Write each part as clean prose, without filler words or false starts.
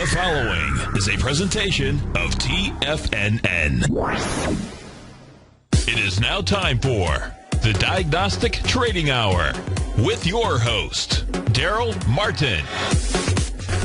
The following is a presentation of TFNN. It is now time for the Diagnostic Trading Hour with your host, Darrell Martin.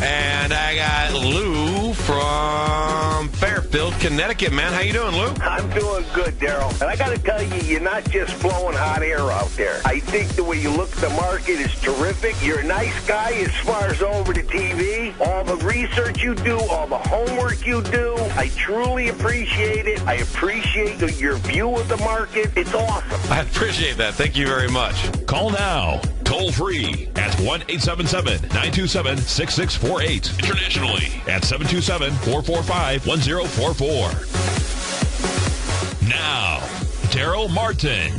And I got Lou from Fairfield, Connecticut, man. How you doing, Lou? I'm doing good, Darrell. And I got to tell you, you're not just blowing hot air out there. I think the way you look at the market is terrific. You're a nice guy as far as over the TV. All the research you do, all the homework you do, I truly appreciate it. I appreciate your view of the market. It's awesome. I appreciate that. Thank you very much. Call now, toll free at 1-877-927-6648. Internationally at 727-445-1044. Now, Darrell Martin.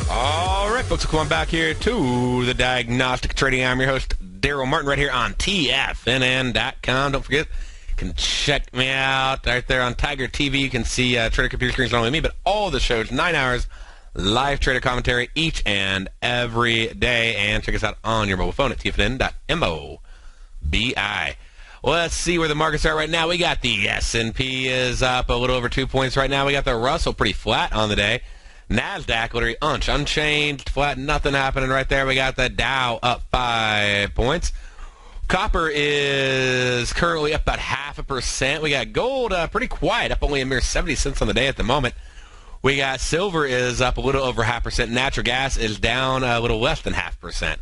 All right, folks, welcome back here to the Diagnostic Trading Hour. I'm your host, Darrell Martin, right here on TFNN.com. Don't forget, you can check me out right there on Tiger TV. You can see trader computer screens, not only me, but all the shows, 9 hours, live trader commentary each and every day. And check us out on your mobile phone at TFNN.mo. BI. Well, let's see where the markets are right now. We got the S&P is up a little over 2 points right now. We got the Russell pretty flat on the day. NASDAQ literally unchanged, flat, nothing happening right there. We got the Dow up 5 points. Copper is currently up about 0.5%. We got gold pretty quiet, up only a mere 70 cents on the day at the moment. We got silver is up a little over 0.5%. Natural gas is down a little less than 0.5%.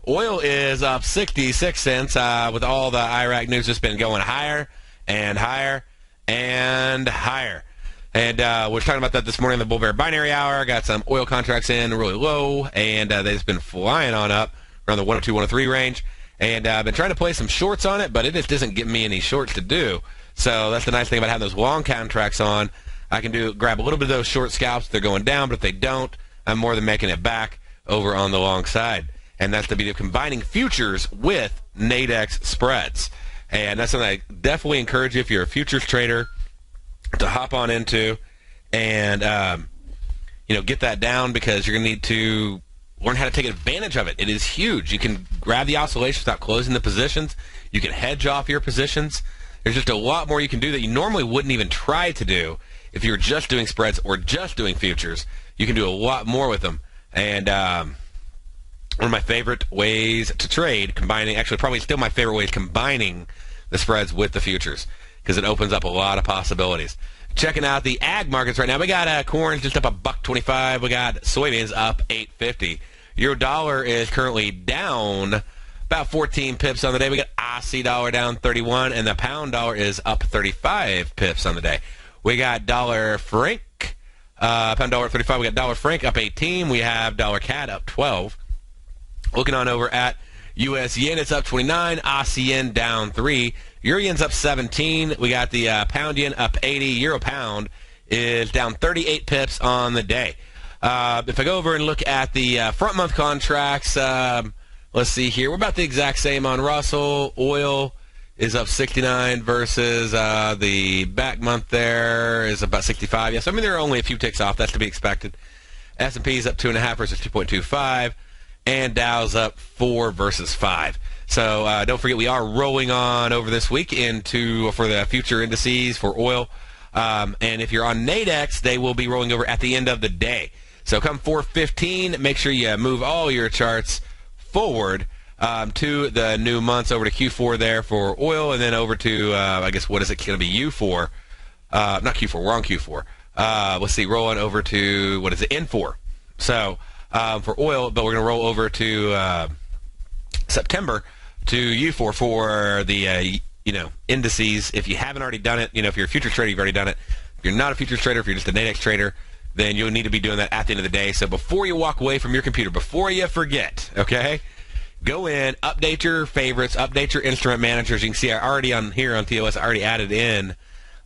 Oil is up 66 cents with all the Iraq news just been going higher and higher and higher. And we're talking about that this morning in the Bull Bear Binary Hour. Got some oil contracts in really low, and they've just been flying on up around the 102, 103 range. And I've been trying to play some shorts on it, but it just doesn't give me any shorts to do. So that's the nice thing about having those long contracts on. I can grab a little bit of those short scalps if they're going down, but if they don't, I'm more than making it back over on the long side. And that's the beauty of combining futures with Nadex spreads. And that's something I definitely encourage you if you're a futures trader to hop on into and get that down, because you're going to need to learn how to take advantage of it. It is huge. You can grab the oscillations without closing the positions. You can hedge off your positions. There's just a lot more you can do that you normally wouldn't even try to do if you were just doing spreads or just doing futures. You can do a lot more with them. And one of my favorite ways to trade, probably still my favorite way, is combining the spreads with the futures, because it opens up a lot of possibilities. Checking out the ag markets right now, we got corn just up $1.25. We got soybeans up $8.50. Euro dollar is currently down about 14 pips on the day. We got Aussie dollar down 31, and the pound dollar is up 35 pips on the day. We got dollar franc, pound dollar 35. We got dollar franc up 18. We have dollar CAD up 12. Looking on over at U.S. yen, it's up 29. Aussie yen down 3. Euro yen's up 17. We got the pound yen up 80. Euro pound is down 38 pips on the day. If I go over and look at the front month contracts, let's see here. We're about the exact same on Russell. Oil is up 69 versus the back month there is about 65. Yes, I mean, there are only a few ticks off. That's to be expected. S&P is up 2.5 versus 2.25. And Dow's up 4 versus 5. So don't forget, we are rolling on over this week for the future indices for oil. And if you're on Nadex, they will be rolling over at the end of the day. So come 4:15, make sure you move all your charts forward to the new months, over to Q4 there for oil, and then over to, what is it going to be U4? Not Q4, we're on Q4. Let's see, rolling over to, N4. So for oil, but we're going to roll over to September to U4 for the indices. If you haven't already done it, if you're a futures trader, you've already done it. If you're not a futures trader, if you're just a Nadex trader, then you'll need to be doing that at the end of the day. So before you walk away from your computer, before you forget, okay, go in, update your favorites, update your instrument managers. You can see I already on here on TOS, I already added in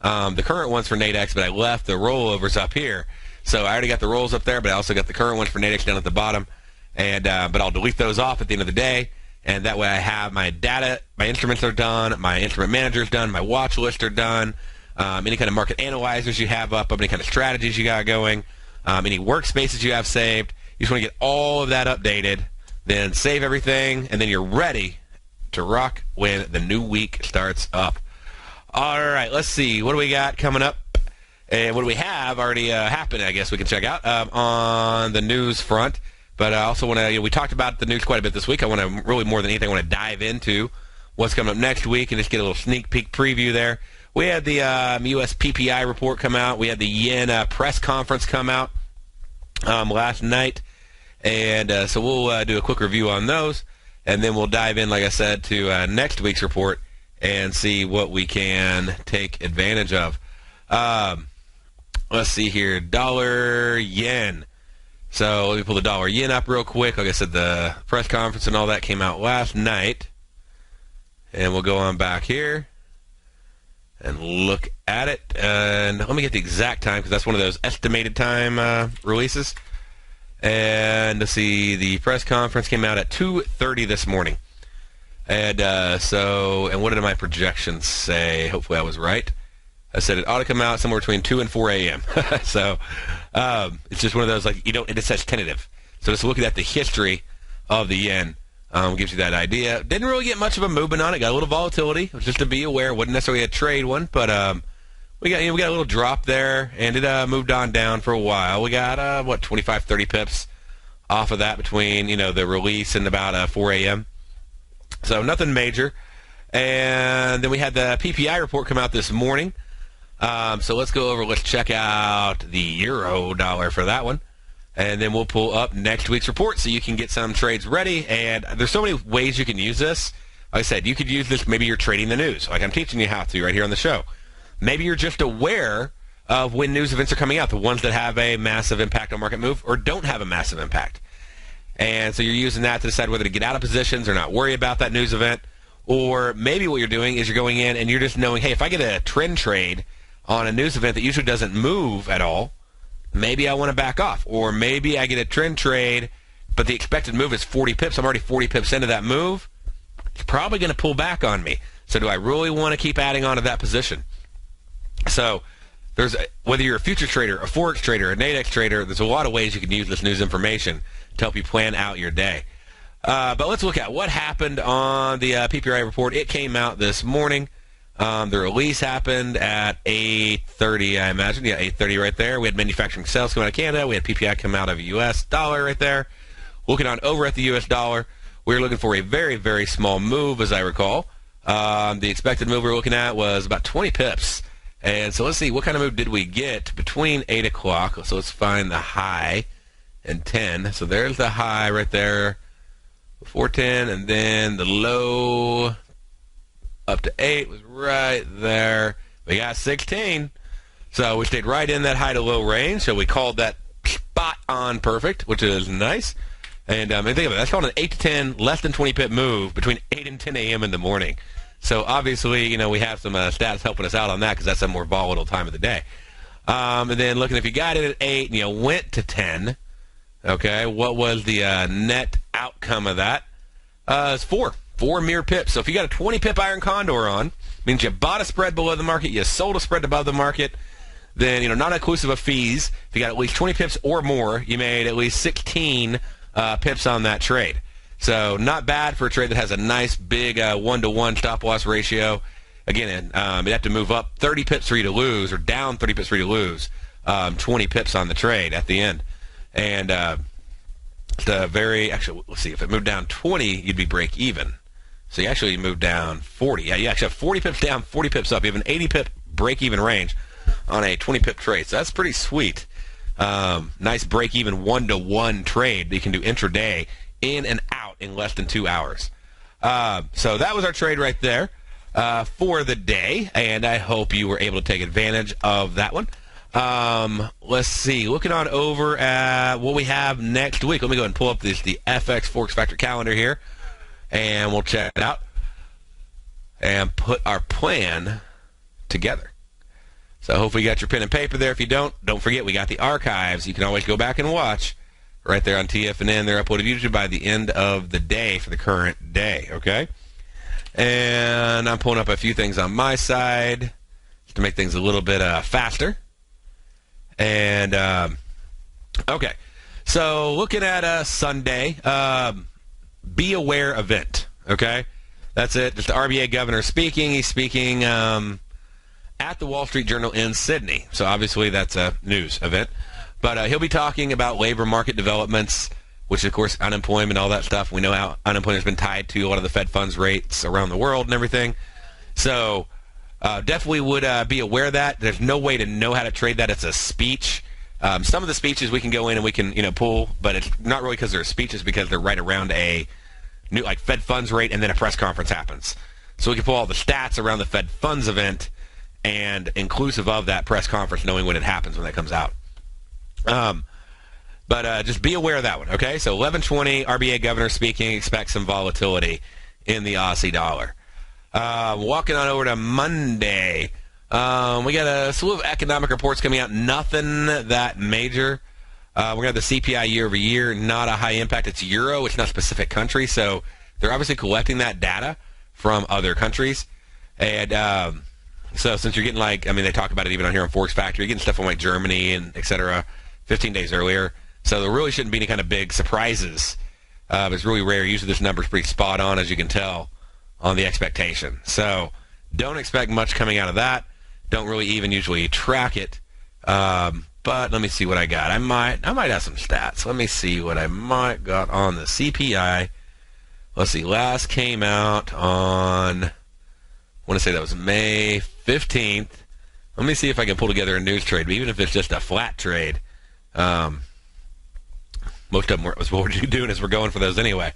the current ones for Nadex, but I left the rollovers up here. So I already got the rolls up there, but I also got the current ones for Nadex down at the bottom. And but I'll delete those off at the end of the day, and that way I have my data, my instruments are done, my instrument manager's done, my watch list are done, any kind of market analyzers you have up, any kind of strategies you got going, any workspaces you have saved. You just want to get all of that updated, then save everything, and then you're ready to rock when the new week starts up. All right, let's see. What do we got coming up? And what do we have already happened, I guess we can check out on the news front. But I also want to, we talked about the news quite a bit this week. I want to really, more than anything, I want to dive into what's coming up next week and just get a little sneak peek preview there. We had the U.S. PPI report come out. We had the yen press conference come out last night. And so we'll do a quick review on those. And then we'll dive in, like I said, to next week's report and see what we can take advantage of. Let's see here. Dollar yen. So let me pull the dollar yen up real quick. Like I said, the press conference and all that came out last night. And we'll go on back here and look at it. And let me get the exact time because that's one of those estimated time releases. And let's see, the press conference came out at 2:30 this morning. And and what did my projections say? Hopefully I was right. I said it ought to come out somewhere between 2 and 4 a.m. So it's just one of those, like, it says tentative. So just looking at the history of the yen gives you that idea. Didn't really get much of a movement on it. Got a little volatility, just to be aware. Wasn't necessarily a trade one, but we got a little drop there, and it moved on down for a while. We got 25, 30 pips off of that between the release and about 4 a.m. So nothing major. And then we had the PPI report come out this morning. So let's go over. Let's check out the euro dollar for that one. And then we'll pull up next week's report so you can get some trades ready. And there's so many ways you can use this. Like I said, you could use this. Maybe you're trading the news, like I'm teaching you how to right here on the show. Maybe you're just aware of when news events are coming out, the ones that have a massive impact on market move or don't have a massive impact. And so you're using that to decide whether to get out of positions or not worry about that news event. Or maybe what you're doing is you're going in and you're just knowing, hey, if I get a trend trade on a news event that usually doesn't move at all, maybe I want to back off. Or maybe I get a trend trade, but the expected move is 40 pips. I'm already 40 pips into that move. It's probably going to pull back on me. So do I really want to keep adding on to that position? So whether you're a future trader, a Forex trader, a Nadex trader, there's a lot of ways you can use this news information to help you plan out your day. But let's look at what happened on the PPI report. It came out this morning. The release happened at 8:30, I imagine. Yeah, 8:30 right there. We had manufacturing sales come out of Canada. We had PPI come out of U.S. dollar right there. Looking on over at the U.S. dollar, we were looking for a very, very small move, as I recall. The expected move we were looking at was about 20 pips. And so let's see, what kind of move did we get between 8 o'clock? So let's find the high and 10. So there's the high right there, 410, and then the low up to 8 was right there. We got 16. So we stayed right in that high to low range. So we called that spot on perfect, which is nice. And think of it, that's called an 8 to 10, less than 20 pip move between 8 and 10 a.m. in the morning. So obviously, we have some stats helping us out on that because that's a more volatile time of the day. And then looking, if you got it at 8 and you went to 10, okay, what was the net outcome of that? It's 4 mere pips. So if you got a 20 pip iron condor on, means you bought a spread below the market, you sold a spread above the market, then, not inclusive of fees, if you got at least 20 pips or more, you made at least 16 pips on that trade. So not bad for a trade that has a nice big 1-to-1 stop-loss ratio. Again, you'd have to move up 30 pips for you to lose, or down 30 pips for you to lose 20 pips on the trade at the end. And actually, let's see, if it moved down 20, you'd be break even. So you actually moved down 40. Yeah, you actually have 40 pips down, 40 pips up. You have an 80 pip break even range on a 20 pip trade. So that's pretty sweet. Nice break even 1-to-1 trade that you can do intraday, in and out in less than 2 hours. So that was our trade right there for the day, and I hope you were able to take advantage of that one. Let's see. Looking on over at what we have next week. Let me go ahead and pull up the FX Forex Factor calendar here, and we'll check it out and put our plan together. So hopefully you got your pen and paper there. If you don't forget we got the archives. You can always go back and watch right there on TFNN. They're uploaded usually by the end of the day for the current day, okay? And I'm pulling up a few things on my side to make things a little bit faster. And, okay. So looking at Sunday, be aware event, okay? That's it. Just the RBA governor speaking. He's speaking at the Wall Street Journal in Sydney. So obviously that's a news event. But he'll be talking about labor market developments, which, of course, unemployment, all that stuff. We know how unemployment has been tied to a lot of the Fed funds rates around the world and everything. So definitely would be aware of that. There's no way to know how to trade that. It's a speech. Some of the speeches we can go in and we can pull, but it's not really because they're speeches, because they're right around a new Fed funds rate, and then a press conference happens. So we can pull all the stats around the Fed funds event and inclusive of that press conference, knowing when it happens, when that comes out. But just be aware of that one, okay? So 11:20, RBA governor speaking, expect some volatility in the Aussie dollar. Walking on over to Monday, we got a slew of economic reports coming out, nothing that major. We're going to have the CPI year over year, not a high impact. It's euro, it's not specific country, so they're obviously collecting that data from other countries. And so since you're getting they talk about it even on here on Forex Factory, you're getting stuff from Germany and et cetera 15 days earlier. So there really shouldn't be any kind of big surprises. It's really rare. Usually this number's pretty spot on, as you can tell, on the expectation. So don't expect much coming out of that. Don't really even usually track it. But let me see what I got. I might have some stats. Let me see what I might got on the CPI. Let's see. Last came out on, I want to say that was May 15th. Let me see if I can pull together a news trade, even if it's just a flat trade. Most of them what we're doing is we're going for those anyway.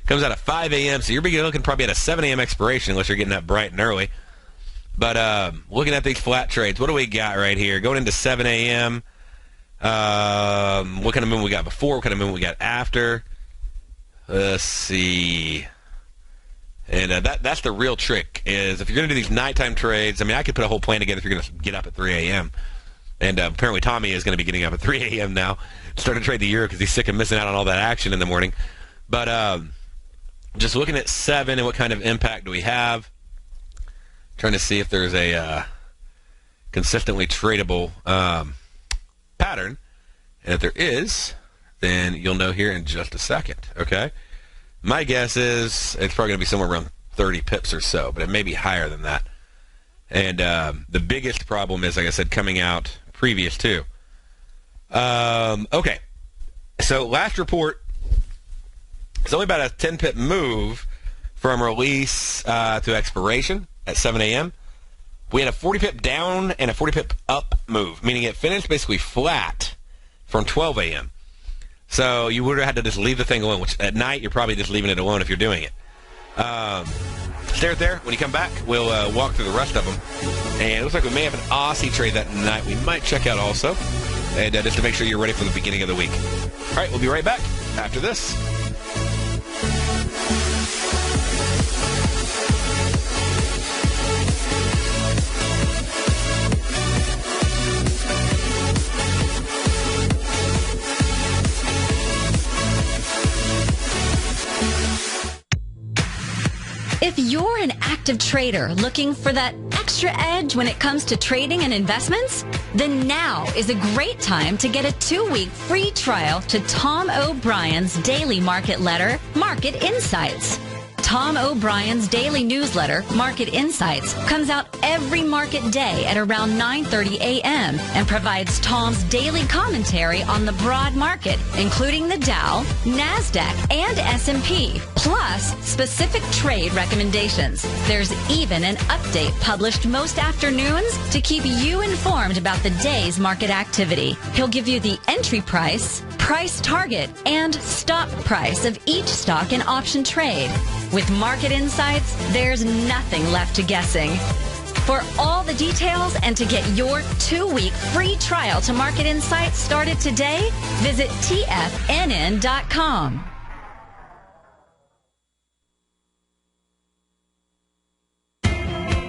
Comes out at 5 a.m., so you're looking probably at a 7 a.m. expiration unless you're getting up bright and early. But looking at these flat trades, what do we got right here? Going into 7 a.m., what kind of movement we got before, what kind of movement we got after. Let's see. And that's the real trick, is if you're going to do these nighttime trades, I could put a whole plan together if you're going to get up at 3 a.m. And apparently Tommy is going to be getting up at 3 a.m. now, starting to trade the euro because he's sick of missing out on all that action in the morning. But just looking at 7 and what kind of impact do we have. Trying to see if there's a consistently tradable pattern. And if there is, then you'll know here in just a second, okay? My guess is it's probably going to be somewhere around 30 pips or so, but it may be higher than that. And the biggest problem is, like I said, coming out previous to. Okay, so last report, it's only about a 10-pip move from release to expiration at 7 a.m. We had a 40-pip down and a 40-pip up move, meaning it finished basically flat from 12 a.m. So you would have had to just leave the thing alone, which at night you're probably just leaving it alone if you're doing it. Stay right there. When you come back, we'll walk through the rest of them. And it looks like we may have an Aussie trade that night we might check out also. And just to make sure you're ready for the beginning of the week. All right, we'll be right back after this. If you're an active trader looking for that extra edge when it comes to trading and investments, then now is a great time to get a 2-week free trial to Tom O'Brien's daily market letter, Market Insights. Tom O'Brien's daily newsletter, Market Insights, comes out every market day at around 9:30 a.m. and provides Tom's daily commentary on the broad market, including the Dow, NASDAQ, and S&P, plus specific trade recommendations. There's even an update published most afternoons to keep you informed about the day's market activity. He'll give you the entry price, price target, and stop price of each stock and option trade. With Market Insights, there's nothing left to guessing. For all the details and to get your 2-week free trial to Market Insights started today, visit TFNN.com.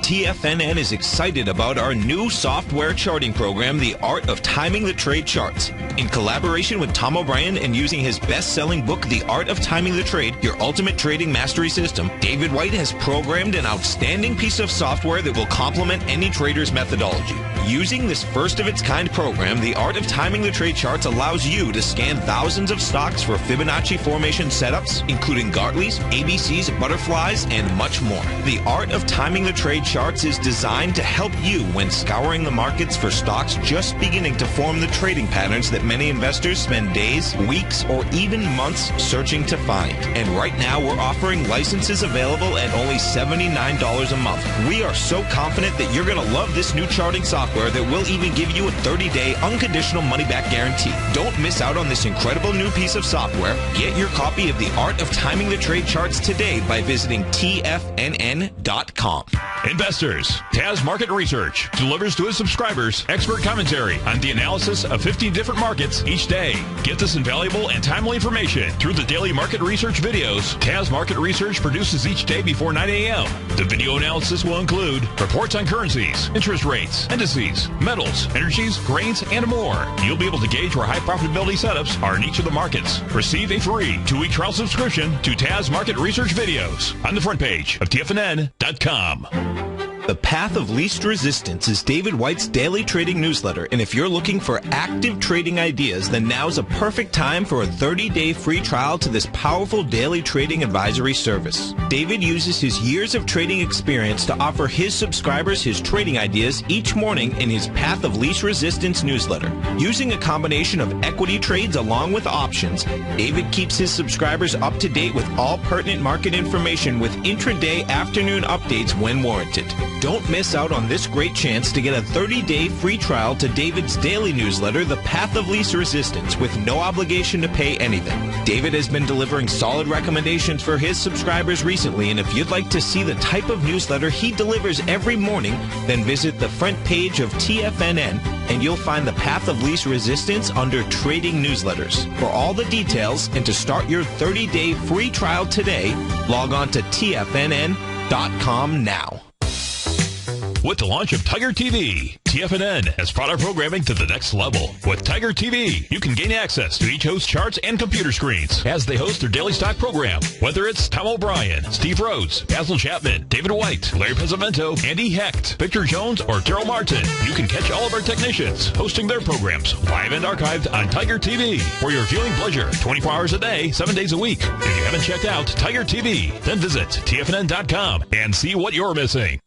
TFNN is excited about our new software charting program, The Art of Timing the Trade Charts. In collaboration with Tom O'Brien and using his best-selling book, The Art of Timing the Trade, Your Ultimate Trading Mastery System, David White has programmed an outstanding piece of software that will complement any trader's methodology. Using this first-of-its-kind program, The Art of Timing the Trade Charts allows you to scan thousands of stocks for Fibonacci formation setups, including Gartley's, ABC's, butterflies, and much more. The Art of Timing the Trade Charts is designed to help you when scouring the markets for stocks just beginning to form the trading patterns that many investors spend days, weeks, or even months searching to find. And right now, we're offering licenses available at only $79 a month. We are so confident that you're going to love this new charting software that will even give you a 30-day unconditional money-back guarantee. Don't miss out on this incredible new piece of software. Get your copy of The Art of Timing the Trade Charts today by visiting TFNN.com. Investors, Taz Market Research delivers to his subscribers expert commentary on the analysis of 15 different markets each day. Get this invaluable and timely information through the daily market research videos Taz Market Research produces each day before 9 a.m. The video analysis will include reports on currencies, interest rates, indices, metals, energies, grains, and more. You'll be able to gauge where high profitability setups are in each of the markets. Receive a free 2-week trial subscription to Taz Market Research videos on the front page of TFNN.com. The Path of Least Resistance is David White's daily trading newsletter, and if you're looking for active trading ideas, then now's a perfect time for a 30-day free trial to this powerful daily trading advisory service. David uses his years of trading experience to offer his subscribers his trading ideas each morning in his Path of Least Resistance newsletter. Using a combination of equity trades along with options, David keeps his subscribers up to date with all pertinent market information with intraday afternoon updates when warranted. Don't miss out on this great chance to get a 30-day free trial to David's daily newsletter, The Path of Least Resistance, with no obligation to pay anything. David has been delivering solid recommendations for his subscribers recently, and if you'd like to see the type of newsletter he delivers every morning, then visit the front page of TFNN, and you'll find The Path of Least Resistance under Trading Newsletters. For all the details and to start your 30-day free trial today, log on to TFNN.com now. With the launch of Tiger TV, TFNN has brought our programming to the next level. With Tiger TV, you can gain access to each host's charts and computer screens as they host their daily stock program. Whether it's Tom O'Brien, Steve Rhodes, Basil Chapman, David White, Larry Pezzamento, Andy Hecht, Victor Jones, or Darrell Martin, you can catch all of our technicians hosting their programs live and archived on Tiger TV for your viewing pleasure 24 hours a day, 7 days a week. If you haven't checked out Tiger TV, then visit TFNN.com and see what you're missing.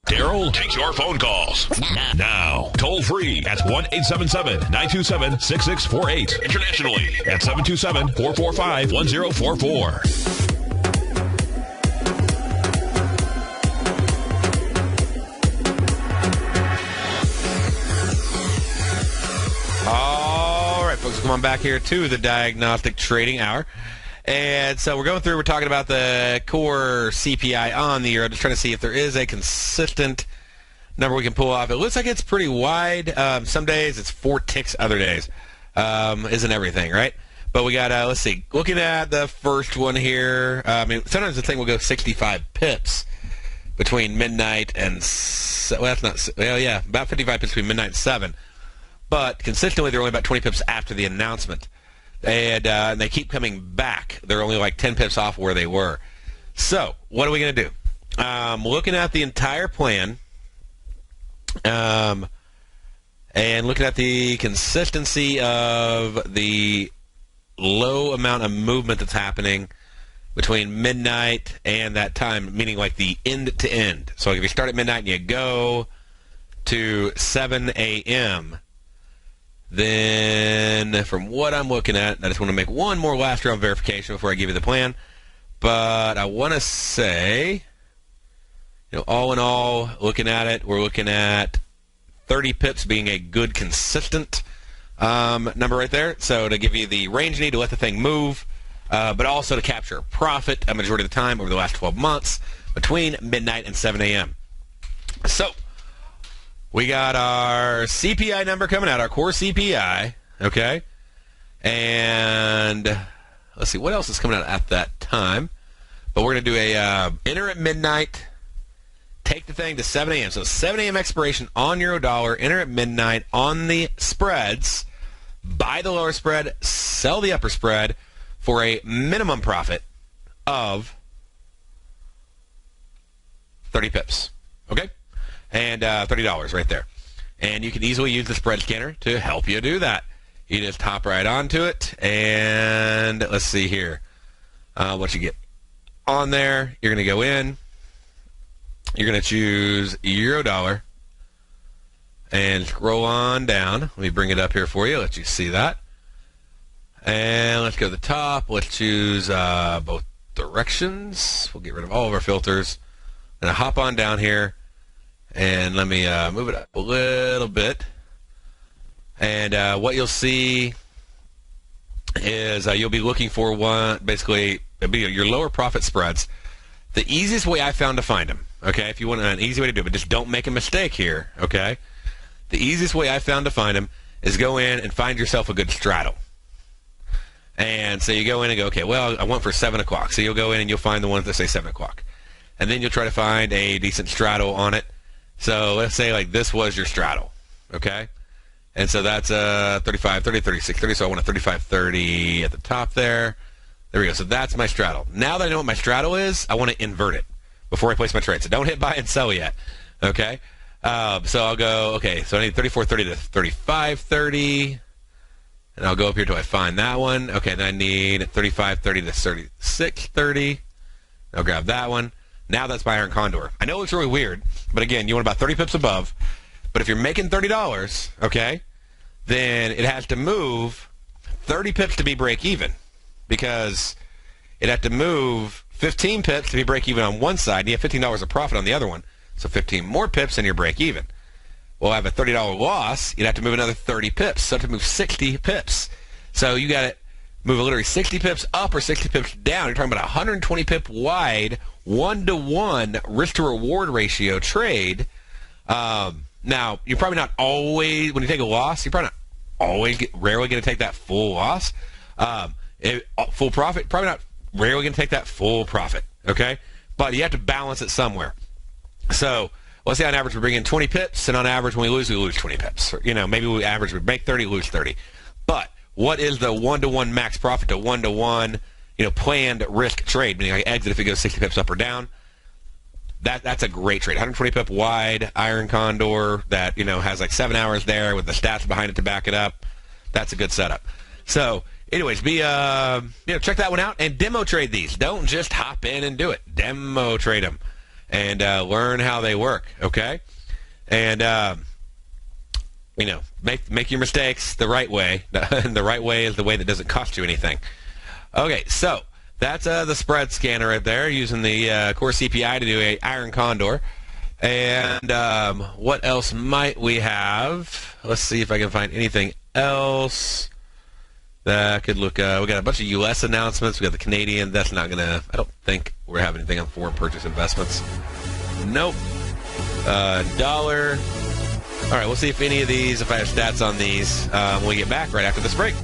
Darrell takes your phone calls now. Toll free at 1-877-927-6648. Internationally at 727-445-1044. All right, folks, come on back here to the Diagnostic Trading Hour. And so we're talking about the core CPI on the euro, just trying to see if there is a consistent number we can pull off. It looks like it's pretty wide. Some days it's 4 ticks, other days isn't everything, right? But we got, let's see, looking at the first one here, sometimes the thing will go 65 pips between midnight and, about 55 pips between midnight and 7. But consistently, they're only about 20 pips after the announcement. And they keep coming back. They're only like 10 pips off where they were. So, what are we going to do? Looking at the entire plan and looking at the consistency of the low amount of movement that's happening between midnight and that time, meaning like the end to end. So if you start at midnight and you go to 7 a.m., then from what I'm looking at, I just want to make one more last round verification before I give you the plan. But I want to say, all in all, looking at it, we're looking at 30 pips being a good, consistent number right there. So to give you the range you need to let the thing move, but also to capture a profit a majority of the time over the last 12 months between midnight and 7 a.m. So we got our CPI number coming out, our core CPI, okay? And let's see, what else is coming out at that time? But we're going to do a enter at midnight, take the thing to 7 a.m. So 7 a.m. expiration on euro dollar, enter at midnight on the spreads, buy the lower spread, sell the upper spread for a minimum profit of 30 pips. Okay? And $30 right there. And you can easily use the spread scanner to help you do that. You just hop right onto it, and let's see here what you get on there. You're going to go in. You're going to choose euro dollar and scroll on down. Let me bring it up here for you. Let you see that. And let's go to the top. Let's choose both directions. We'll get rid of all of our filters. And hop on down here, and let me move it up a little bit. And what you'll see is you'll be looking for basically your lower profit spreads. The easiest way I found to find them, okay, if you want an easy way to do it, but just don't make a mistake here, okay? The easiest way I found to find them is go in and find yourself a good straddle. And so you go in and go, okay, well, I want for 7 o'clock. So you'll go in and you'll find the ones that say 7 o'clock. And then you'll try to find a decent straddle on it. So let's say like this was your straddle, okay? And so that's 35, 30, 36, 30. So I want a 35, 30 at the top there. There we go. So that's my straddle. Now that I know what my straddle is, I want to invert it before I place my trade. So don't hit buy and sell yet, okay? So I'll go, okay, so I need 34, 30 to 35, 30. And I'll go up here till I find that one. Okay, then I need 35, 30 to 36, 30. I'll grab that one. Now that's my iron condor. I know it's really weird, but again, you want about 30 pips above. But if you're making $30, okay, then it has to move 30 pips to be break even, because it had to move 15 pips to be break even on one side, and you have $15 of profit on the other one. So 15 more pips and you're break even. Well, I have a $30 loss. You'd have to move another 30 pips. So I have to move 60 pips. So you got to move literally 60 pips up or 60 pips down. You're talking about a 120 pip wide 1-to-1 risk to reward ratio trade. Now, you're probably not always, when you take a loss, you're probably not rarely going to take that full loss. Full profit, probably not rarely going to take that full profit, okay? But you have to balance it somewhere. So let's say on average we bring in 20 pips, and on average when we lose 20 pips. Or, maybe we average we make 30, lose 30. But what is the 1-to-1 max profit to 1-to-1, planned risk trade, meaning I exit if it goes 60 pips up or down? That's a great trade. 120 pip wide iron condor that has like 7 hours there with the stats behind it to back it up. That's a good setup. So, anyways, check that one out and demo trade these. Don't just hop in and do it. Demo trade them and learn how they work. Okay, and make your mistakes the right way. And the right way is the way that doesn't cost you anything. Okay, so. That's the spread scanner right there, using the core CPI to do a iron condor. And what else might we have? Let's see if I can find anything else that could look. We got a bunch of U.S. announcements. We got the Canadian. That's not going to, I don't think we're having anything on foreign purchase investments. Nope. Dollar. All right, we'll see if any of these, if I have stats on these, when we get back right after this break.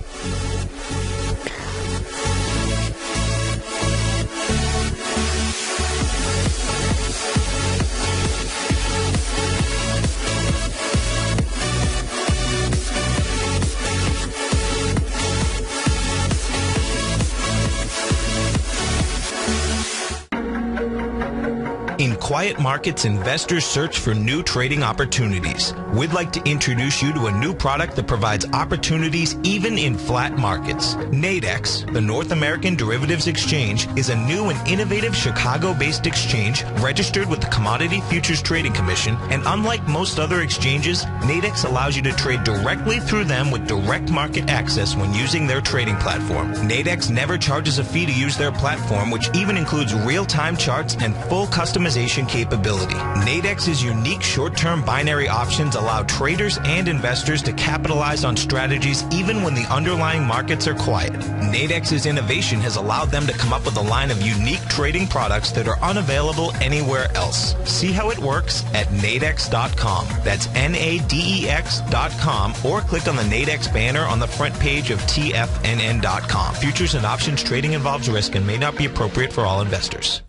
In quiet markets, investors search for new trading opportunities. We'd like to introduce you to a new product that provides opportunities even in flat markets. Nadex, the North American Derivatives Exchange, is a new and innovative Chicago-based exchange registered with the Commodity Futures Trading Commission, and unlike most other exchanges, Nadex allows you to trade directly through them with direct market access when using their trading platform. Nadex never charges a fee to use their platform, which even includes real-time charts and full customization capability. Nadex's unique short-term binary options allow traders and investors to capitalize on strategies even when the underlying markets are quiet. Nadex's innovation has allowed them to come up with a line of unique trading products that are unavailable anywhere else. See how it works at nadex.com. That's NADEX.com, or click on the Nadex banner on the front page of TFNN.com. Futures and options trading involves risk and may not be appropriate for all investors.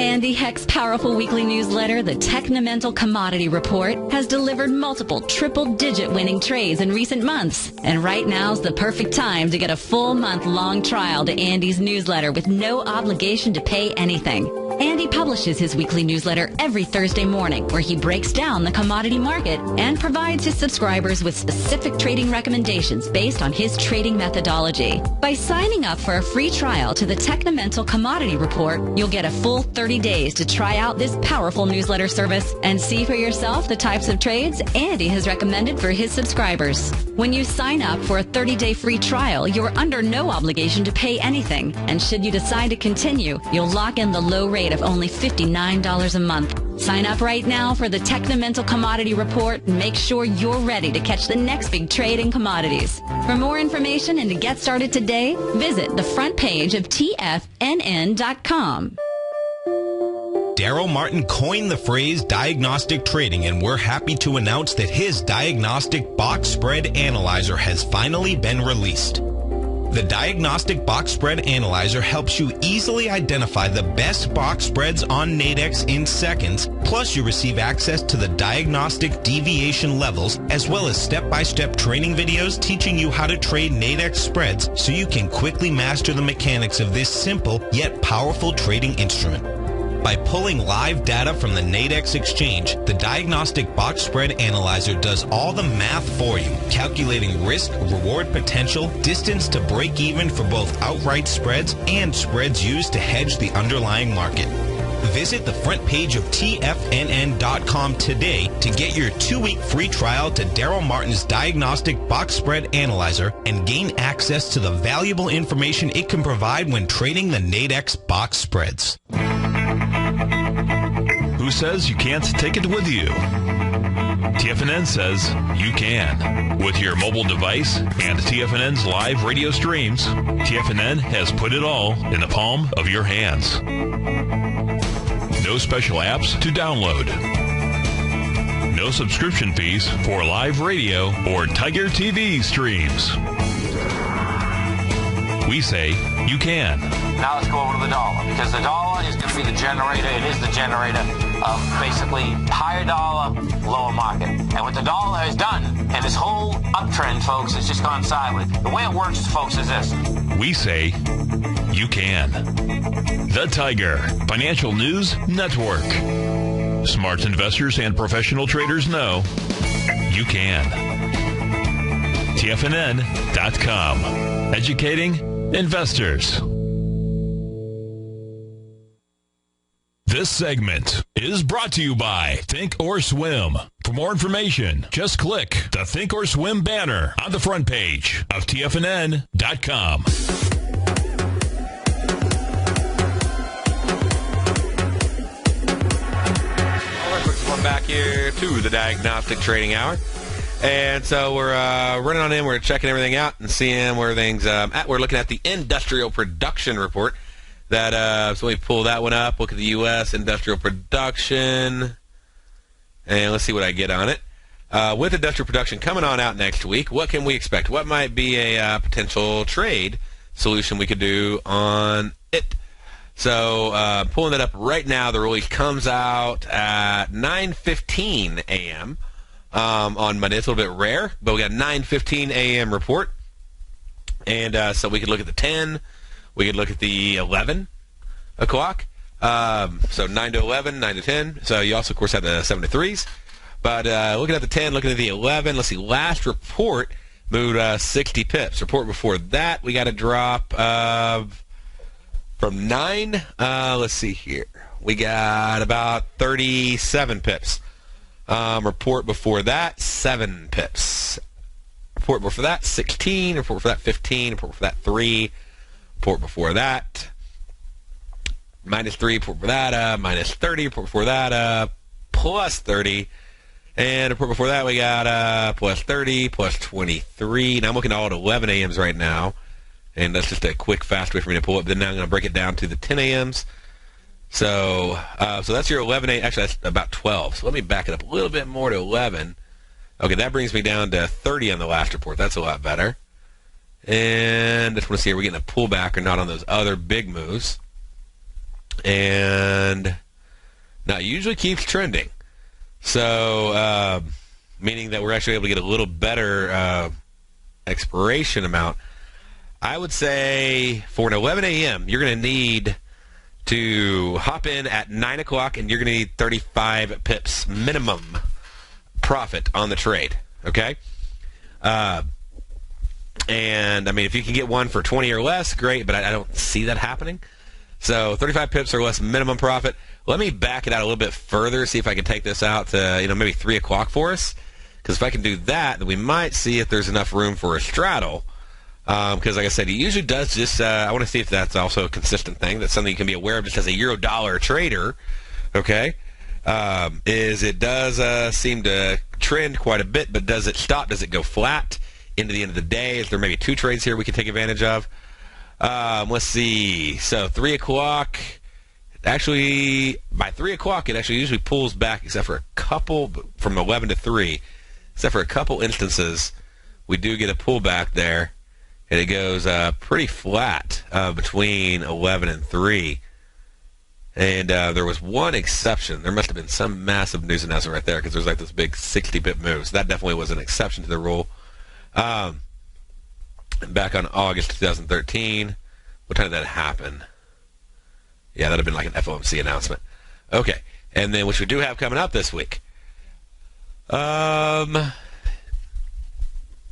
Andy Heck's powerful weekly newsletter, the Technomental Commodity Report, has delivered multiple triple-digit winning trades in recent months. And right now's the perfect time to get a full month-long trial to Andy's newsletter with no obligation to pay anything. Andy publishes his weekly newsletter every Thursday morning, where he breaks down the commodity market and provides his subscribers with specific trading recommendations based on his trading methodology. By signing up for a free trial to the Technomental Commodity Report, you'll get a full 30 days to try out this powerful newsletter service and see for yourself the types of trades Andy has recommended for his subscribers. When you sign up for a 30-day free trial, you're under no obligation to pay anything. And should you decide to continue, you'll lock in the low rate of only $59 a month. Sign up right now for the Technomental Commodity Report and make sure you're ready to catch the next big trade in commodities. For more information and to get started today, visit the front page of TFNN.com. Darrell Martin coined the phrase diagnostic trading, and we're happy to announce that his diagnostic box spread analyzer has finally been released. The Diagnostic Box Spread Analyzer helps you easily identify the best box spreads on Nadex in seconds, plus you receive access to the diagnostic deviation levels, as well as step-by-step training videos teaching you how to trade Nadex spreads so you can quickly master the mechanics of this simple yet powerful trading instrument. By pulling live data from the Nadex exchange, the Diagnostic Box Spread Analyzer does all the math for you, calculating risk, reward potential, distance to break even for both outright spreads and spreads used to hedge the underlying market. Visit the front page of TFNN.com today to get your 2-week free trial to Darrell Martin's Diagnostic Box Spread Analyzer and gain access to the valuable information it can provide when trading the Nadex box spreads. Who says you can't take it with you? TFNN says you can. With your mobile device and TFNN's live radio streams, TFNN has put it all in the palm of your hands. No special apps to download. No subscription fees for live radio or Tiger TV streams. We say you can. Now let's go over to the dollar, because the dollar is going to be the generator. It is the generator of basically higher dollar, lower market. And what the dollar has done, and this whole uptrend, folks, has just gone sideways. The way it works, folks, is this. We say you can. The Tiger Financial News Network. Smart investors and professional traders know you can. TFNN.com. Educating investors. This segment is brought to you by Think or Swim. For more information, just click the Think or Swim banner on the front page of TFNN.com. Welcome back here to the Diagnostic Trading Hour. And so we're running on in. We're checking everything out and seeing where things at. We're looking at the industrial production report. So we pull that one up. Look at the U.S. industrial production. And let's see what I get on it. With industrial production coming on out next week, what can we expect? What might be a potential trade solution we could do on it? So pulling that up right now, the release comes out at 9:15 a.m. On Monday. It's a little bit rare, but we got a 9:15 a.m. report. And so we could look at the 10. We could look at the 11 o'clock. So 9 to 11, 9 to 10. So you also, of course, have the 7 to 3s. But looking at the 10, looking at the 11, let's see. Last report moved 60 pips. Report before that, we got a drop of from 9. Let's see here. We got about 37 pips. Report before that, 7 pips. Report before that, 16. Report before that, 15. Report before that, 3. Report before that, -3. Report before that, -30. Report before that, +30. And report before that, we got +30, +23. Now I'm looking at all at 11 a.m.s right now. And that's just a quick, fast way for me to pull up. Then now I'm going to break it down to the 10 a.m.s. So that's your 11 a.m. Actually, that's about 12. So let me back it up a little bit more to 11. Okay, that brings me down to 30 on the last report. That's a lot better. And I just want to see, are we getting a pullback or not on those other big moves? And and now it usually keeps trending. So, meaning that we're actually able to get a little better expiration amount. I would say for an 11 a.m., you're going to need to hop in at 9 o'clock, and you're going to need 35 pips minimum profit on the trade, okay? And, I mean, if you can get one for 20 or less, great, but I don't see that happening. So 35 pips or less minimum profit. Let me back it out a little bit further, see if I can take this out to, maybe 3 o'clock for us. Because if I can do that, then we might see if there's enough room for a straddle. Because, like I said, he usually does just, I want to see if that's also a consistent thing. That's something you can be aware of just as a euro-dollar trader, okay? Is it does seem to trend quite a bit, but does it stop? Does it go flat into the end of the day? Is there maybe 2 trades here we can take advantage of? Let's see. So 3 o'clock, actually, by 3 o'clock, it actually usually pulls back, except for a couple, from 11 to 3, except for a couple instances, we do get a pullback there. And it goes pretty flat between 11 and 3. And there was one exception. There must have been some massive news announcement right there because there's like this big 60-pip move. So that definitely was an exception to the rule. Back on August 2013. What time did that happen? Yeah, that would have been like an FOMC announcement. Okay. And then, which we do have coming up this week.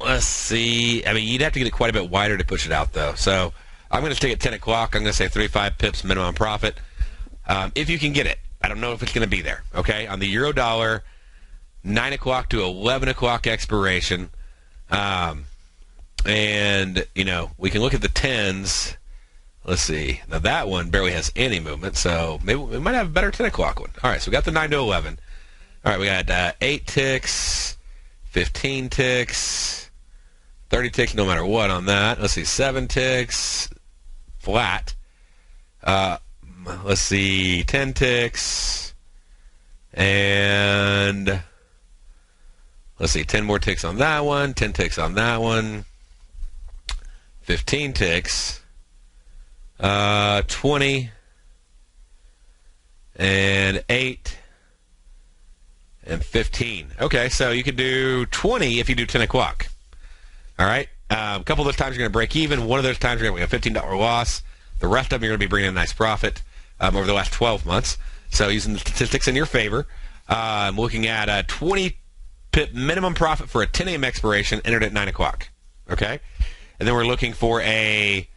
Let's see. I mean, you'd have to get it quite a bit wider to push it out, though. So I'm going to stick at 10 o'clock. I'm going to say 35 pips minimum profit. If you can get it. I don't know if it's going to be there, okay? On the euro dollar, 9 o'clock to 11 o'clock expiration. And, we can look at the 10s. Let's see. Now, that one barely has any movement, so maybe we might have a better 10 o'clock one. All right, so we got the 9 to 11. All right, we got 8 ticks, 15 ticks, 30 ticks no matter what on that. Let's see, 7 ticks, flat. Let's see, 10 ticks, and let's see, 10 more ticks on that one, 10 ticks on that one, 15 ticks, 20, and 8, and 15. Okay, so you could do 20 if you do 10 o'clock. All right? A couple of those times you're going to break even. One of those times you're going to get a $15 loss. The rest of them you're going to be bringing in a nice profit over the last 12 months. So using the statistics in your favor, I'm looking at a 20 pip minimum profit for a 10 a.m. expiration entered at 9 o'clock. Okay? And then we're looking for a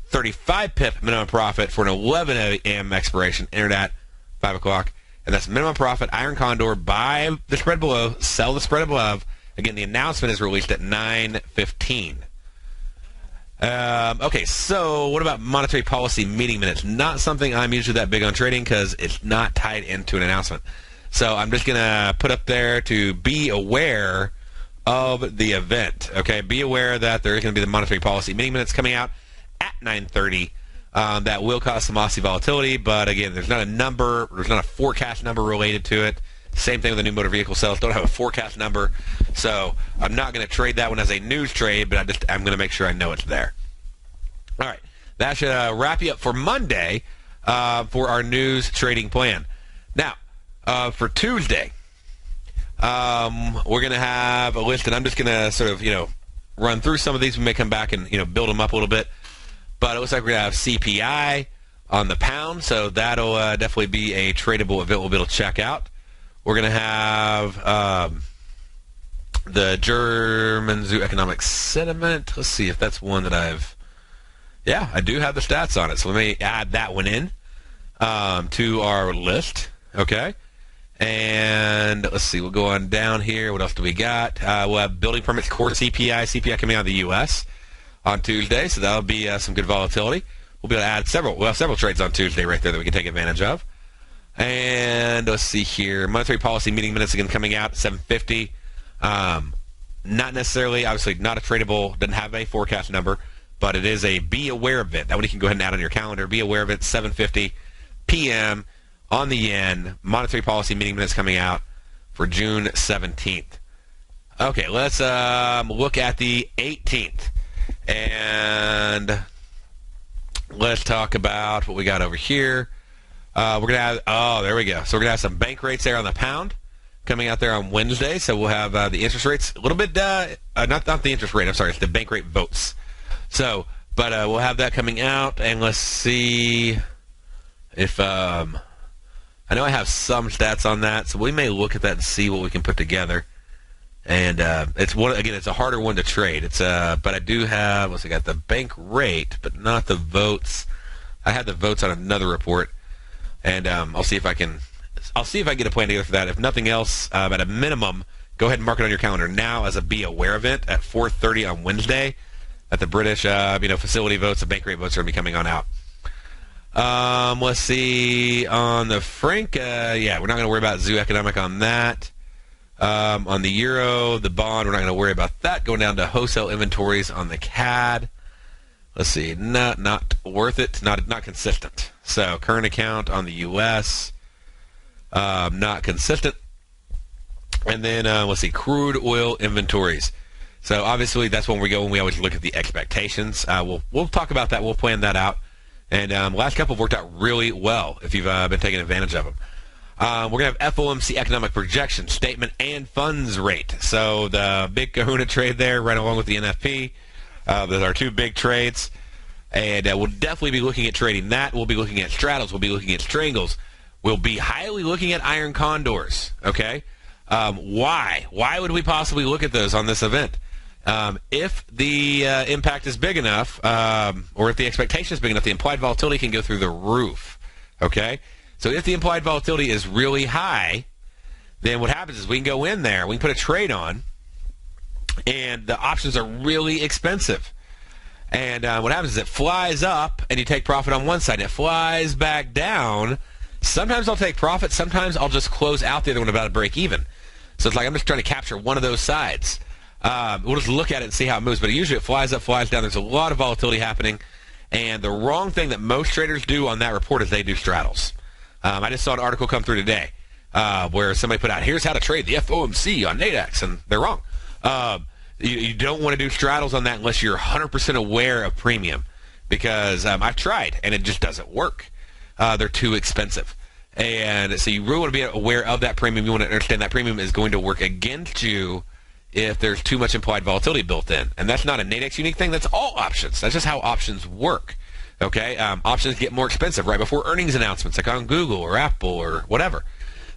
35 pip minimum profit for an 11 a.m. expiration entered at 5 o'clock. And that's minimum profit, Iron Condor, buy the spread below, sell the spread above. Again, the announcement is released at 9:15. Okay, so what about monetary policy meeting minutes? Not something I'm usually that big on trading because it's not tied into an announcement. So I'm just going to put up there to be aware of the event. Okay, be aware that there is going to be the monetary policy meeting minutes coming out at 9:30. That will cause some Aussie volatility, but again, there's not a number, there's not a forecast number related to it. Same thing with the new motor vehicle sales. Don't have a forecast number, so I'm not going to trade that one as a news trade, but I'm going to make sure I know it's there. All right, that should wrap you up for Monday for our news trading plan. Now, for Tuesday, we're going to have a list, and I'm just going to sort of, run through some of these. We may come back and, build them up a little bit. But it looks like we're going to have CPI on the pound, so that'll definitely be a tradable event we'll be able to check out. We're going to have the German Zoo economic sentiment. Let's see if that's one that I do have the stats on it. So let me add that one in to our list, okay? And let's see, we'll go on down here. What else do we got? We'll have building permits, core CPI coming out of the U.S. on Tuesday, so that'll be some good volatility. We'll be able to add several trades on Tuesday right there that we can take advantage of. And let's see here, monetary policy meeting minutes again coming out at 7:50. Not necessarily, obviously not a tradable, doesn't have a forecast number, but it is a be aware event. That one you can go ahead and add on your calendar. Be aware of it, 7:50 p.m. on the yen. Monetary policy meeting minutes coming out for June 17th. Okay, let's look at the 18th. And let's talk about what we got over here. We're going to have, there we go. So we're going to have some bank rates there on the pound coming out there on Wednesday. So we'll have the interest rates a little bit, not the interest rate, I'm sorry, it's the bank rate votes. So, but we'll have that coming out, and let's see if, I know I have some stats on that, so we may look at that and see what we can put together. And it's a harder one to trade. It's but I do have, I got the bank rate, but not the votes. I had the votes on another report, and I'll see if I can get a plan together for that. If nothing else, at a minimum, go ahead and mark it on your calendar now as a be aware event at 4:30 on Wednesday. At the British, facility votes, the bank rate votes are going to be coming on out. Let's see on the franc. We're not going to worry about zoo economic on that. On the euro, the bond, we're not going to worry about that. Going down to wholesale inventories on the CAD. Let's see, not worth it, not consistent. So current account on the U.S., not consistent. And then let's see, crude oil inventories. So obviously that's when we go, and we always look at the expectations. We'll talk about that. We'll plan that out. And last couple have worked out really well if you've been taking advantage of them. We're going to have FOMC economic projection, statement, and funds rate. So the big kahuna trade there right along with the NFP. Those are two big trades. And we'll definitely be looking at trading that. We'll be looking at straddles. We'll be looking at strangles. We'll be highly looking at iron condors. Okay? Why? Why would we possibly look at those on this event? If the impact is big enough, or if the expectation is big enough, the implied volatility can go through the roof. Okay? So if the implied volatility is really high, then what happens is we can go in there, we can put a trade on, and the options are really expensive. And what happens is it flies up, and you take profit on one side, and it flies back down. Sometimes I'll take profit. Sometimes I'll just close out the other one about to break even. So it's like I'm just trying to capture one of those sides. We'll just look at it and see how it moves. But usually it flies up, flies down. There's a lot of volatility happening. And the wrong thing that most traders do on that report is they do straddles. I just saw an article come through today where somebody put out, here's how to trade the FOMC on Nadex, and they're wrong. You don't want to do straddles on that unless you're 100% aware of premium, because I've tried, and it just doesn't work. They're too expensive. And so you really want to be aware of that premium. You want to understand that premium is going to work against you if there's too much implied volatility built in. And that's not a Nadex unique thing. That's all options. That's just how options work. Okay, options get more expensive right before earnings announcements, like on Google or Apple or whatever.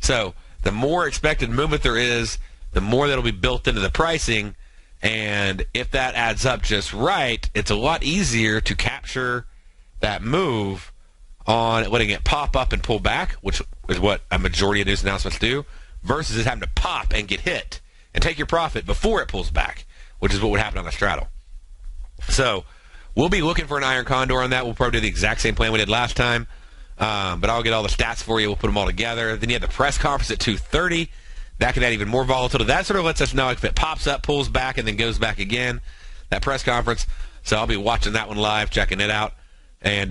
So the more expected movement there is, the more that'll be built into the pricing. And if that adds up just right, it's a lot easier to capture that move on letting it pop up and pull back, which is what a majority of news announcements do, versus it having to pop and get hit and take your profit before it pulls back, which is what would happen on a straddle. So we'll be looking for an iron condor on that. We'll probably do the exact same plan we did last time, but I'll get all the stats for you. We'll put them all together. Then you have the press conference at 2:30. That could add even more volatility. That sort of lets us know if it pops up, pulls back, and then goes back again, that press conference. So I'll be watching that one live, checking it out, and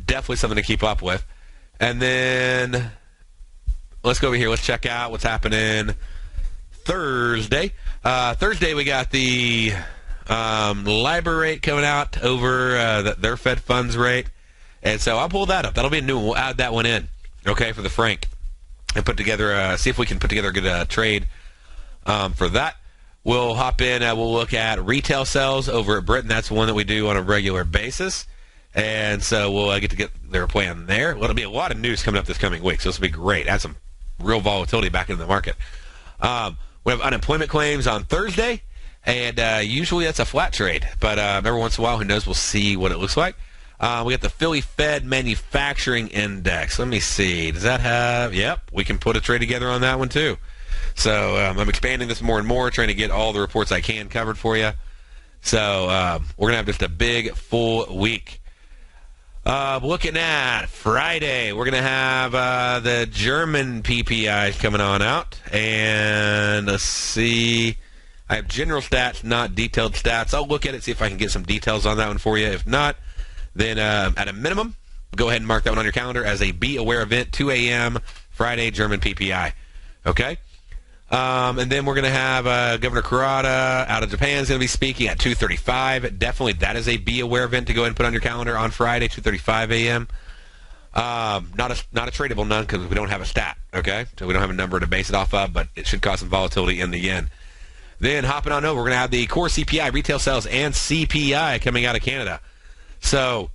definitely something to keep up with. And then let's go over here. Let's check out what's happening Thursday. Thursday we got the LIBOR rate coming out over their Fed funds rate. And so I'll pull that up. That'll be a new one. We'll add that one in, okay, for the franc. And put together, see if we can put together a good trade for that. We'll hop in. We'll look at retail sales over at Britain. That's one that we do on a regular basis. And so we'll get to get their plan there. Well, it'll be a lot of news coming up this coming week, so this will be great. Add some real volatility back into the market. We have unemployment claims on Thursday, and usually that's a flat trade. But every once in a while, who knows, we'll see what it looks like. We got the Philly Fed Manufacturing Index. Let me see. Does that have... Yep, we can put a trade together on that one, too. So I'm expanding this more and more, trying to get all the reports I can covered for you. So we're going to have just a big, full week. Looking at Friday, we're going to have the German PPIs coming on out. And let's see. I have general stats, not detailed stats. I'll look at it, see if I can get some details on that one for you. If not, then at a minimum, go ahead and mark that one on your calendar as a Be Aware event, 2 a.m. Friday, German PPI. Okay? And then we're going to have Governor Kurata out of Japan is going to be speaking at 2:35. Definitely, that is a Be Aware event to go ahead and put on your calendar on Friday, 2:35 a.m. Not a tradable none because we don't have a stat, okay? So we don't have a number to base it off of, but it should cause some volatility in the yen. Then hopping on over, we're going to have the core CPI, retail sales, and CPI coming out of Canada. So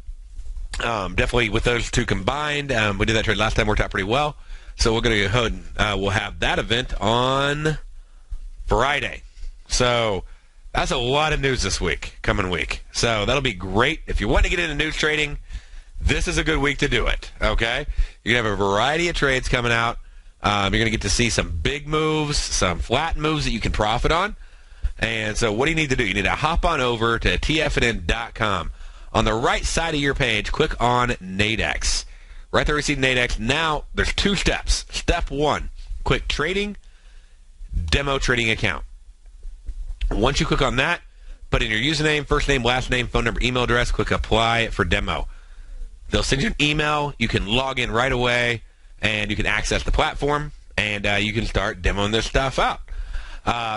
definitely with those two combined, we did that trade last time, worked out pretty well. So we're going to go ahead and we'll have that event on Friday. So that's a lot of news this week, coming week. So that'll be great. If you want to get into news trading, this is a good week to do it, okay? You're going to have a variety of trades coming out. You're going to get to see some big moves, some flat moves that you can profit on. And so what do you need to do? You need to hop on over to TFNN.com. On the right side of your page, click on Nadex. Right there, we see Nadex. Now, there's two steps. Step one, click Trading, Demo Trading Account. Once you click on that, put in your username, first name, last name, phone number, email address, click Apply for Demo. They'll send you an email. You can log in right away, and you can access the platform, and you can start demoing this stuff out.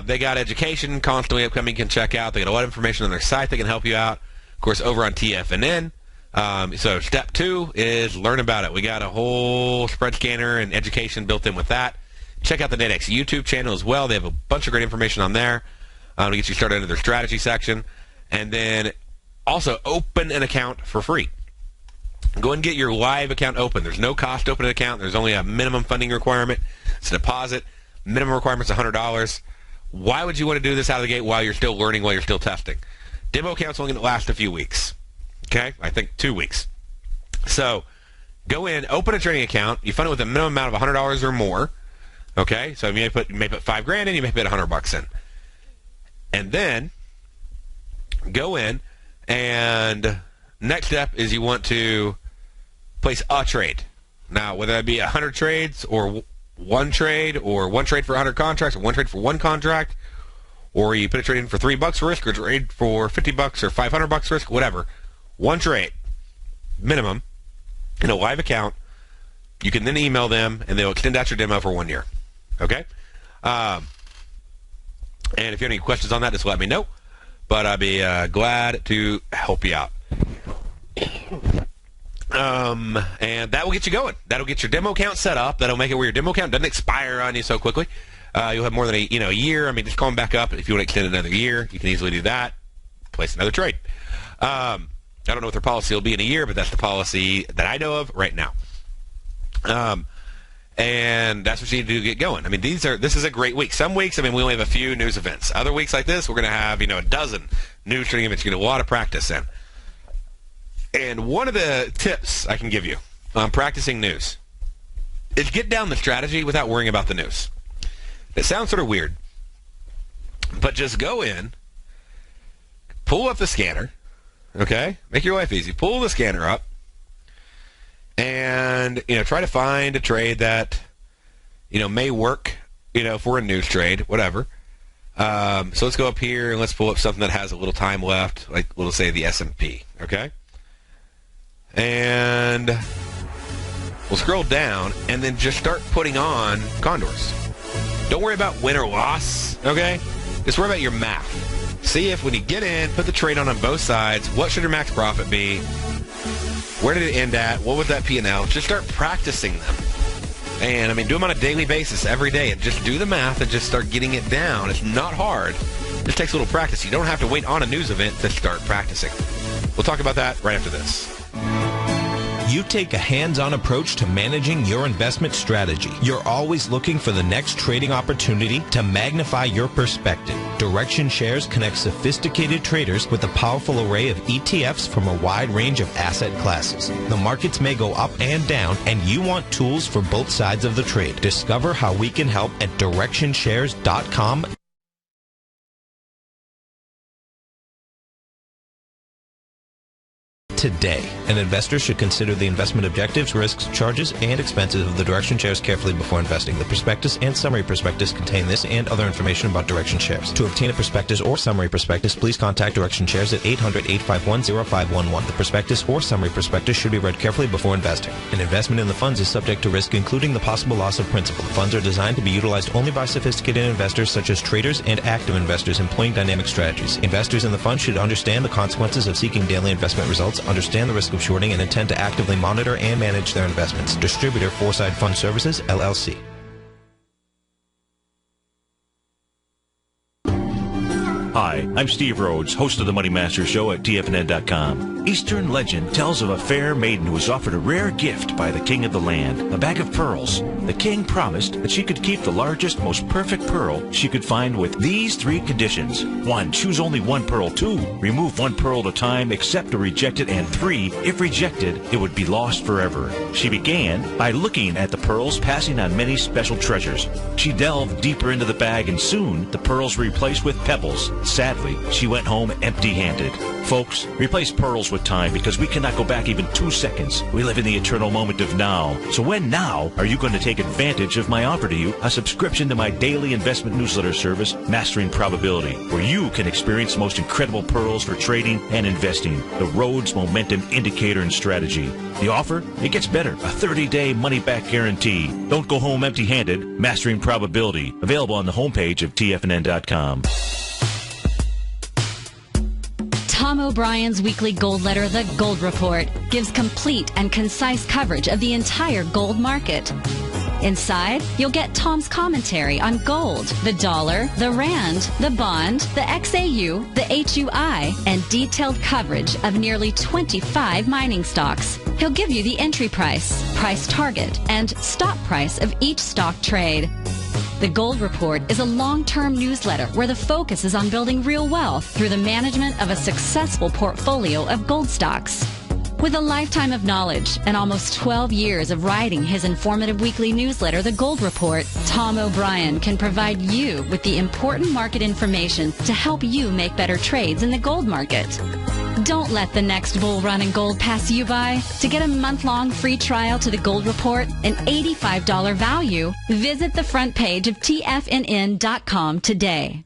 They got education constantly upcoming you can check out. They got a lot of information on their site that can help you out. Of course, over on TFNN. So step two is learn about it. We got a whole spread scanner and education built in with that. Check out the Nadex YouTube channel as well. They have a bunch of great information on there to get you started into their strategy section. And then also open an account for free. Go and get your live account open. There's no cost to open an account. There's only a minimum funding requirement. It's a deposit. Minimum requirement is $100. Why would you want to do this out of the gate while you're still learning, while you're still testing? Demo account's only going to last a few weeks. Okay? I think 2 weeks. So go in, open a trading account. You fund it with a minimum amount of $100 or more. Okay? So you may put $5,000 in, you may put $100 in. And then go in, and next step is you want to place a trade. Now, whether that be 100 trades or one trade for 100 contracts or one trade for one contract, or you put a trade in for $3 risk or trade for $50 or $500 risk, whatever. One trade, minimum, in a live account. You can then email them, and they'll extend out your demo for 1 year. Okay? And if you have any questions on that, just let me know. But I'd be glad to help you out. And that will get you going. That'll get your demo account set up. That'll make it where your demo account doesn't expire on you so quickly. You'll have more than a year. I mean, just call them back up. If you want to extend another year, you can easily do that. Place another trade. I don't know what their policy will be in a year, but that's the policy that I know of right now. And that's what you need to do to get going. I mean, this is a great week. Some weeks, I mean, we only have a few news events. Other weeks like this, we're going to have, a dozen news trading events. You get a lot of practice in. And one of the tips I can give you on practicing news is get down the strategy without worrying about the news. It sounds sort of weird, but just go in, pull up the scanner, okay? Make your life easy. Pull the scanner up, and try to find a trade that may work for a news trade, whatever. So let's go up here and let's pull up something that has a little time left, like we'll say the S&P, okay? And we'll scroll down and then just start putting on condors. Don't worry about win or loss, okay? Just worry about your math. See if when you get in, put the trade on both sides, what should your max profit be? Where did it end at? What was that P&L? Just start practicing them. And, do them on a daily basis every day and just do the math and just start getting it down. It's not hard. It just takes a little practice. You don't have to wait on a news event to start practicing. We'll talk about that right after this. You take a hands-on approach to managing your investment strategy. You're always looking for the next trading opportunity to magnify your perspective. Direction Shares connects sophisticated traders with a powerful array of ETFs from a wide range of asset classes. The markets may go up and down, and you want tools for both sides of the trade. Discover how we can help at DirectionShares.com. Today, an investor should consider the investment objectives, risks, charges, and expenses of the Direction Shares carefully before investing. The prospectus and summary prospectus contain this and other information about Direction Shares. To obtain a prospectus or summary prospectus, please contact Direction Shares at 800-851-0511. The prospectus or summary prospectus should be read carefully before investing. An investment in the funds is subject to risk, including the possible loss of principal. The funds are designed to be utilized only by sophisticated investors such as traders and active investors employing dynamic strategies. Investors in the fund should understand the consequences of seeking daily investment results, understand the risk of shorting, and intend to actively monitor and manage their investments. Distributor Foreside Fund Services, LLC. Hi, I'm Steve Rhodes, host of the Money Master Show at TFNN.com. Eastern legend tells of a fair maiden who was offered a rare gift by the king of the land, a bag of pearls. The king promised that she could keep the largest, most perfect pearl she could find with these 3 conditions. 1, choose only 1 pearl. 2, remove 1 pearl at a time, accept or reject it. And 3, if rejected, it would be lost forever. She began by looking at the pearls, passing on many special treasures. She delved deeper into the bag, and soon the pearls were replaced with pebbles. Sadly, she went home empty-handed. Folks, replace pearls with time, because we cannot go back even 2 seconds. We live in the eternal moment of now. So when now are you going to take advantage of my offer to you, a subscription to my daily investment newsletter service, Mastering Probability, where you can experience the most incredible pearls for trading and investing, the Rhodes Momentum Indicator and Strategy. The offer? It gets better. A 30-day money-back guarantee. Don't go home empty-handed. Mastering Probability. Available on the homepage of TFNN.com. Tom O'Brien's weekly gold letter, The Gold Report, gives complete and concise coverage of the entire gold market. Inside, you'll get Tom's commentary on gold, the dollar, the rand, the bond, the XAU, the HUI, and detailed coverage of nearly 25 mining stocks. He'll give you the entry price, price target, and stop price of each stock trade. The Gold Report is a long-term newsletter where the focus is on building real wealth through the management of a successful portfolio of gold stocks. With a lifetime of knowledge and almost 12 years of writing his informative weekly newsletter, The Gold Report, Tom O'Brien can provide you with the important market information to help you make better trades in the gold market. Don't let the next bull run in gold pass you by. To get a month-long free trial to The Gold Report, an $85 value, visit the front page of TFNN.com today.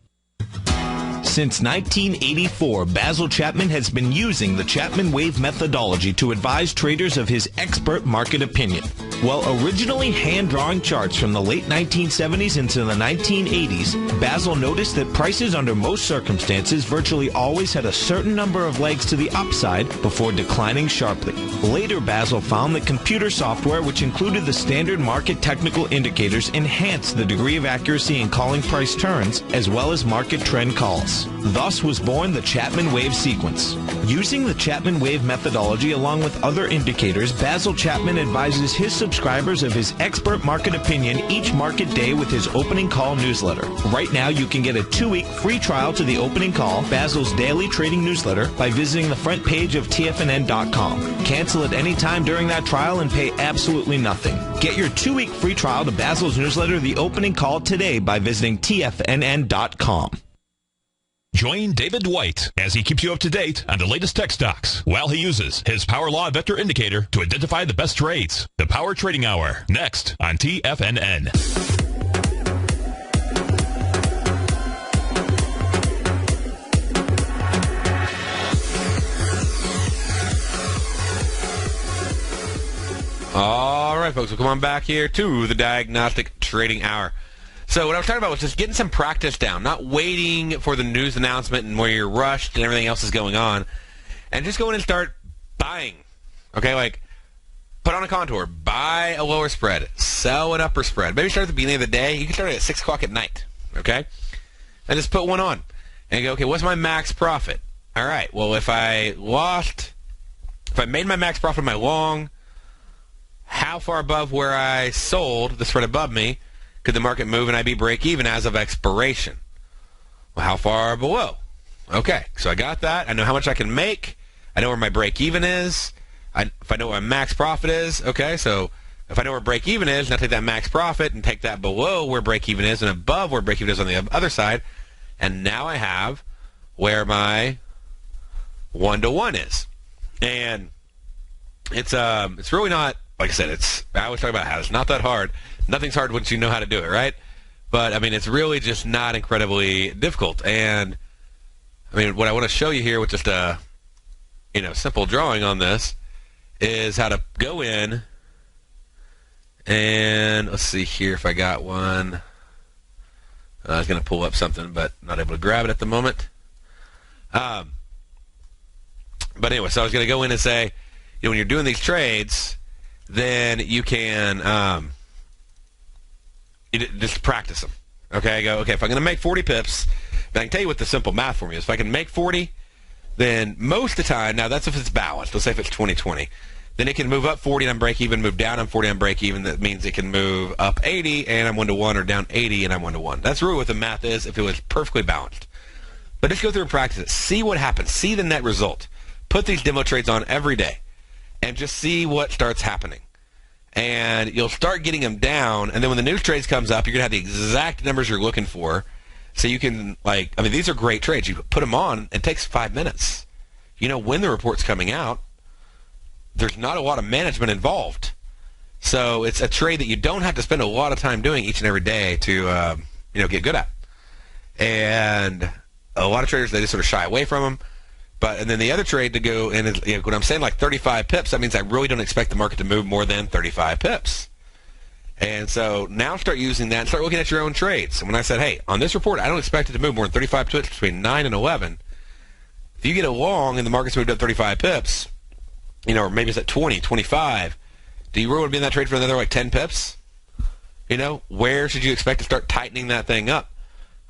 Since 1984, Basil Chapman has been using the Chapman Wave methodology to advise traders of his expert market opinion. While originally hand-drawing charts from the late 1970s into the 1980s, Basil noticed that prices under most circumstances virtually always had a certain number of legs to the upside before declining sharply. Later, Basil found that computer software, which included the standard market technical indicators, enhanced the degree of accuracy in calling price turns as well as market trend calls. Thus was born the Chapman Wave sequence. Using the Chapman Wave methodology along with other indicators, Basil Chapman advises his subscribers of his expert market opinion each market day with his opening call newsletter. Right now, you can get a 2-week free trial to the opening call, Basil's daily trading newsletter, by visiting the front page of TFNN.com. Cancel at any time during that trial and pay absolutely nothing. Get your 2-week free trial to Basil's newsletter, The Opening Call, today by visiting TFNN.com. Join David White as he keeps you up to date on the latest tech stocks while he uses his Power Law Vector Indicator to identify the best trades. The Power Trading Hour, next on TFNN. All right, folks, we'll come on back here to the Diagnostic Trading Hour. So what I was talking about was just getting some practice down, not waiting for the news announcement and where you're rushed and everything else is going on, and just go in and start buying. Okay, like put on a contour, buy a lower spread, sell an upper spread. Maybe start at the beginning of the day. You can start at 6 o'clock at night, okay? And just put one on and go, okay, what's my max profit? All right, well, if I made my max profit on my long, how far above where I sold the spread above me could the market move and I be break even as of expiration? Well, how far below? Okay, so I got that. I know how much I can make. I know where my break even is. If I know where my max profit is, okay, so if I know where break even is, now take that max profit and take that below where break even is and above where break even is on the other side, and now I have where my 1-to-1 is. And it's really not, like I said, I always talk about how it's not that hard. Nothing's hard once you know how to do it, right? But, I mean, it's really just not incredibly difficult. And, I mean, what I want to show you here with just a, simple drawing on this is how to go in and, let's see here if I got one. I was going to pull up something, but not able to grab it at the moment. But But anyway, so I was going to go in and say, when you're doing these trades, then you can just practice them. Okay, I go, okay, if I'm going to make 40 pips, then I can tell you what the simple math for me is. If I can make 40, then most of the time, now that's if it's balanced. Let's say if it's 20-20. Then it can move up 40 and I'm break even, move down on 40 and I'm break even. That means it can move up 80 and I'm 1-to-1, or down 80 and I'm 1-to-1. That's really what the math is if it was perfectly balanced. But just go through and practice it. See what happens. See the net result. Put these demo trades on every day and just see what starts happening. And you'll start getting them down, and then when the news trades comes up, you're going to have the exact numbers you're looking for. So you can, these are great trades. You put them on, it takes 5 minutes. You know when the report's coming out. There's not a lot of management involved. So it's a trade that you don't have to spend a lot of time doing each and every day to, get good at. And a lot of traders, they just sort of shy away from them. And then the other trade to go in is, when I'm saying 35 pips, that means I really don't expect the market to move more than 35 pips. And so now start using that and start looking at your own trades. And when I said, hey, on this report, I don't expect it to move more than 35 pips between 9 and 11. If you get a long and the market's moved up 35 pips, or maybe it's at 20, 25, do you really want to be in that trade for another 10 pips? Where should you expect to start tightening that thing up?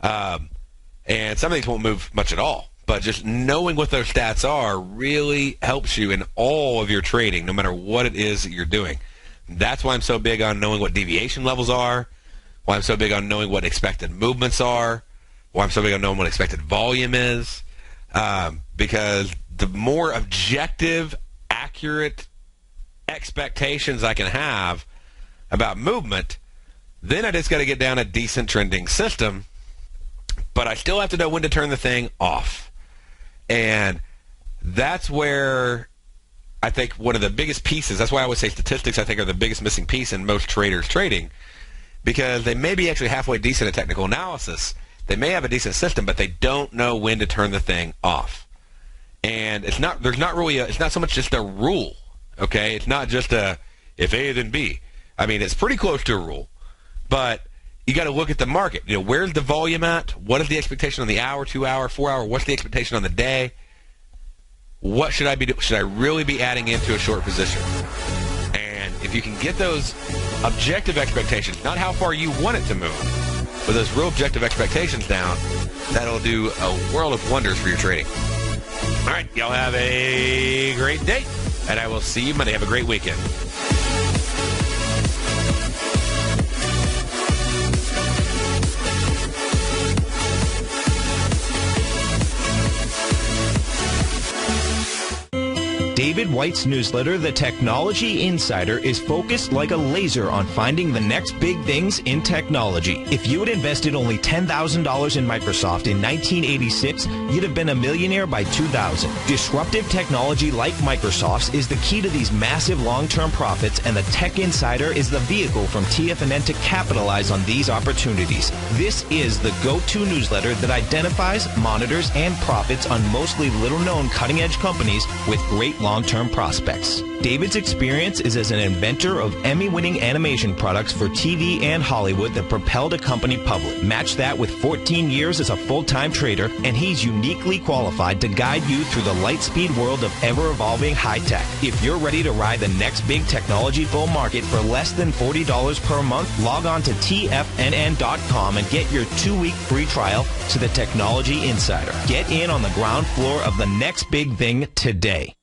And some of these won't move much at all. But just knowing what those stats are really helps you in all of your trading, no matter what it is that you're doing. That's why I'm so big on knowing what deviation levels are, why I'm so big on knowing what expected movements are, why I'm so big on knowing what expected volume is, because the more objective, accurate expectations I can have about movement, then I just got to get down a decent trending system, but I still have to know when to turn the thing off. And that's where I think one of the biggest pieces, that's why I always say statistics, I think, are the biggest missing piece in most traders trading, because they may be actually halfway decent at technical analysis. They may have a decent system, but they don't know when to turn the thing off. And it's not so much just a rule, okay? It's not just if A then B. I mean, it's pretty close to a rule, but you got to look at the market. Where's the volume at? What is the expectation on the hour, 2 hour, 4 hour? What's the expectation on the day? What should I be doing? Should I really be adding into a short position? And if you can get those objective expectations, not how far you want it to move, but those real objective expectations down, that'll do a world of wonders for your trading. All right, y'all have a great day, and I will see you Monday. Have a great weekend. David White's newsletter, The Technology Insider, is focused like a laser on finding the next big things in technology. If you had invested only $10,000 in Microsoft in 1986, you'd have been a millionaire by 2000. Disruptive technology like Microsoft's is the key to these massive long-term profits, and the Tech Insider is the vehicle from TFNN to capitalize on these opportunities. This is the go-to newsletter that identifies, monitors, and profits on mostly little-known cutting-edge companies with great long-term prospects. David's experience is as an inventor of Emmy-winning animation products for TV and Hollywood that propelled a company public. Match that with 14 years as a full-time trader, and he's uniquely qualified to guide you through the light-speed world of ever-evolving high-tech. If you're ready to ride the next big technology bull market for less than $40 per month, log on to TFNN.com and get your 2-week free trial to the Technology Insider. Get in on the ground floor of the next big thing today.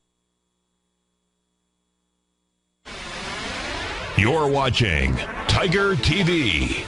You're watching Tiger TV.